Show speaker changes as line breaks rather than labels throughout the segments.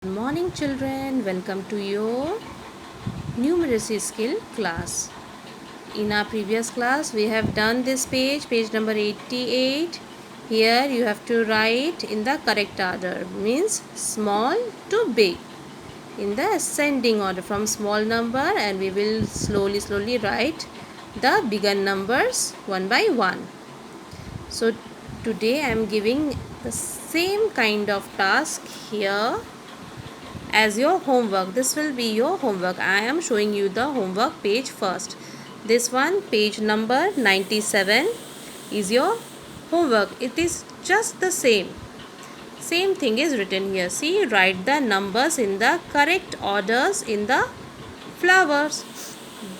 Good morning, children. Welcome to your numeracy skill class. In our previous class, we have done this page number 88. Here, you have to write in the correct order, means small to big, in the ascending order from small number, and we will slowly write the bigger numbers one by one. So, today I am giving the same kind of task here as your homework. This will be your homework. I am showing you the homework page first. This one, page number 97, is your homework. It is just the same thing is written here. See, write the numbers in the correct orders in the flowers.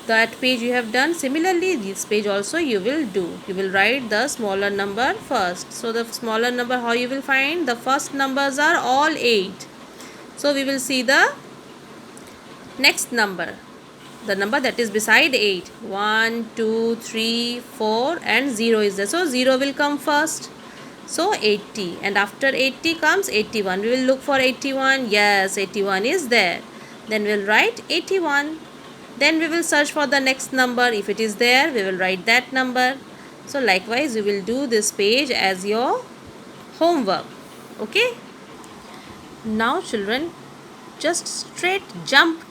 That page you have done. Similarly, this page also you will do. You will write the smaller number first. So the smaller number, how you will find? The first numbers are all 8. So we will see the next number, the number that is beside 8. 1, 2, 3, 4 and 0 is there. So 0 will come first. So 80, and after 80 comes 81. We will look for 81. Yes, 81 is there. Then we will write 81. Then we will search for the next number. If it is there, we will write that number. So likewise, we will do this page as your homework. Okay? Now children, just straight jump.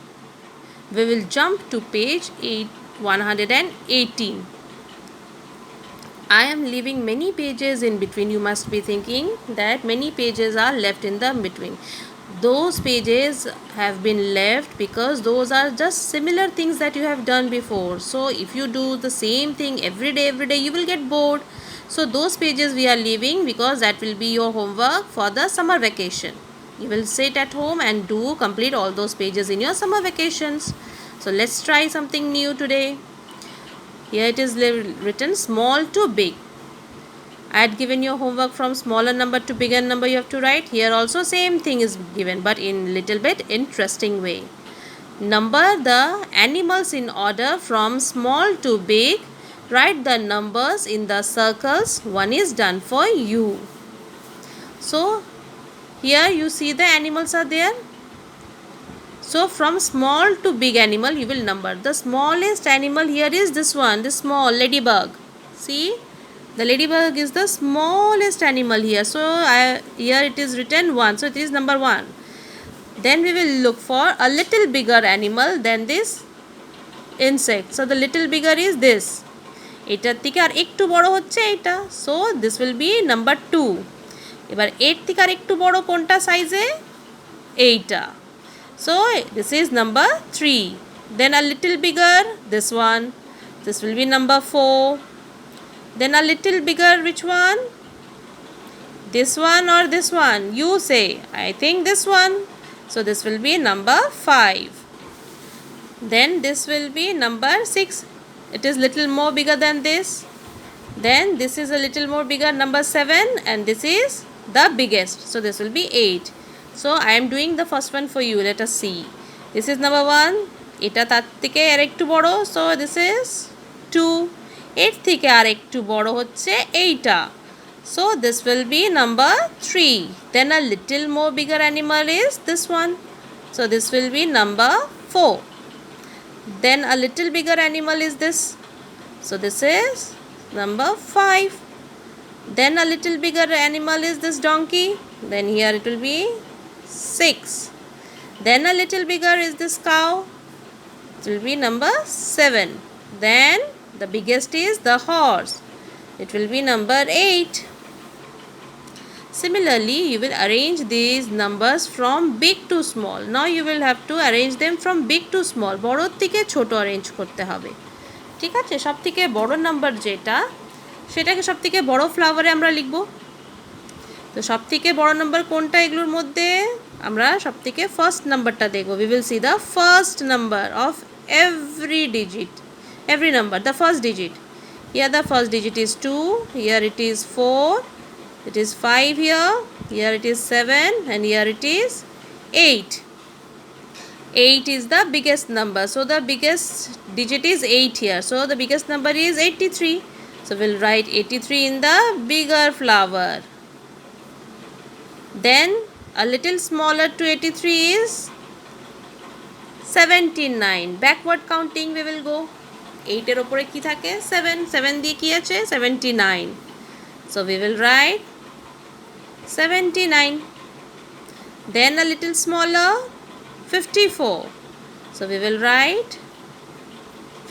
We will jump to page 118. I am leaving many pages in between. You must be thinking that many pages are left in the between. Those pages have been left because those are just similar things that you have done before. So if you do the same thing every day, you will get bored. So those pages we are leaving because that will be your homework for the summer vacation. You will sit at home and complete all those pages in your summer vacations. So let's try something new today. Here it is written small to big. I had given you homework from smaller number to bigger number you have to write. Here also same thing is given, but in little bit interesting way. Number the animals in order from small to big. Write the numbers in the circles. One is done for you. So here you see the animals are there. So from small to big animal you will number. The smallest animal here is this one, this small ladybug. See, the ladybug is the smallest animal here. So here it is written 1. So it is number 1. Then we will look for a little bigger animal than this insect. So the little bigger is this. এটার থেকে আর একটু বড় হচ্ছে এটা. So this will be number 2. এবার এর থেকে আর একটু বড় কোনটা সাইজে? এইটা. So this is number 3. Then a little bigger, this one. This will be number 4. Then a little bigger, which one? This one or this one? You say. I think this one. So this will be number 5. Then this will be number 6. It is little more bigger than this. Then this is a little more bigger, number 7, and this is the biggest. So this will be 8. So I am doing the first one for you. Let us see. This is number 1. এটা তার থেকে আরেকটু বড়. So this is 2. এর থেকে আরেকটু বড় হচ্ছে এইটা. So this will be number 3. Then a little more bigger animal is this one. So this will be number 4. Then a little bigger animal is this. So this is number 5. Then a little bigger animal is this donkey. Then here it will be 6. Then a little bigger is this cow. It will be number 7. Then the biggest is the horse. It will be number 8. Similarly, you will arrange these numbers from big to small. Now you will have to arrange them from big to small. বড়র থেকে ছোট arrange করতে হবে. ঠিক আছে, সব থেকে বড় number যেটা সেটাকে সব থেকে বড় ফ্লাওয়ারে আমরা লিখব. তো সব থেকে বড় নাম্বার কোনটা এগুলোর মধ্যে? আমরা সব থেকে ফার্স্ট নাম্বারটা দেখব. We will see the first number of every number, the first digit. Here the first digit is 2, here it is 4, it is 5 here it is 7, and here it is 8. 8 is the biggest number. So the biggest digit is 8 here. So the biggest number is 83. So we'll write 83 in the bigger flower. Then A little smaller to 83 is 79. Backward counting we will go. 8 এর উপরে কি থাকে? 7. 7 দিয়ে কি আছে? 79. So we will write 79. Then a little smaller, 54. So we will write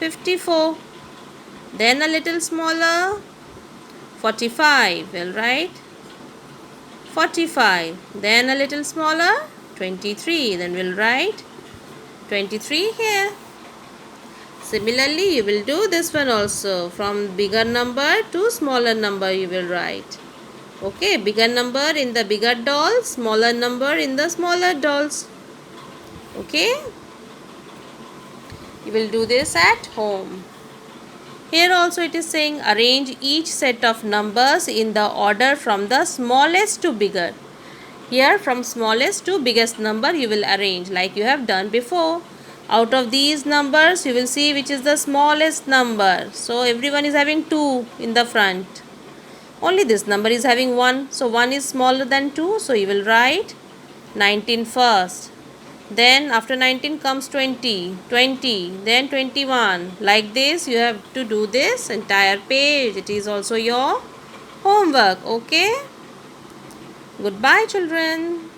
54. Then a little smaller, 45. We'll write 45. Then a little smaller, 23. Then we'll write 23 here. Similarly, you will do this one also. From bigger number to smaller number you will write. Okay, bigger number in the bigger dolls, smaller number in the smaller dolls. Okay, you will do this at home. Here also it is saying arrange each set of numbers in the order from the smallest to bigger. Here from smallest to biggest number you will arrange like you have done before. Out of these numbers you will see which is the smallest number. So everyone is having 2 in the front. Only this number is having 1. So 1 is smaller than 2. So you will write 19 first. Then after 19 comes 20, 20, then 21. Like this you have to do this entire page. It is also your homework. Okay. Goodbye children.